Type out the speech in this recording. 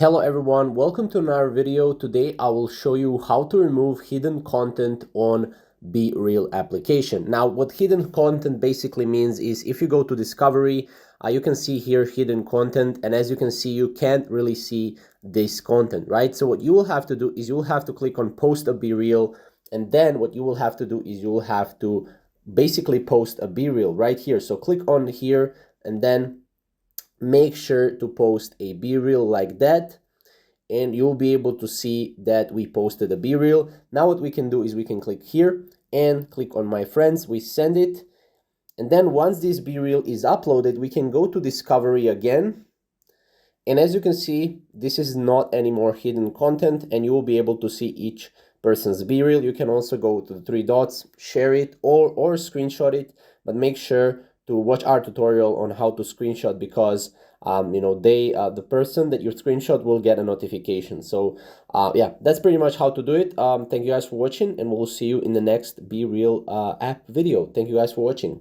Hello everyone, welcome to another video. Today I will show you how to remove hidden content on BeReal application. Now what hidden content basically means is if you go to discovery, you can see here hidden content, and as you can see you can't really see this content, right? So what you will have to do is you will have to click on post a BeReal, and then what you will have to do is you will have to basically post a BeReal right here. So click on here and then make sure to post a BeReal like that, and you'll be able to see that we posted a BeReal. Now what we can do is we can click here and click on my friends, we send it, and then once this BeReal is uploaded, we can go to discovery again, and as you can see, this is not any more hidden content, and you will be able to see each person's BeReal. You can also go to the three dots, share it or screenshot it, but make sure to watch our tutorial on how to screenshot, because the person that you screenshot will get a notification. So yeah, that's pretty much how to do it. Thank you guys for watching, and we'll see you in the next BeReal app video. Thank you guys for watching.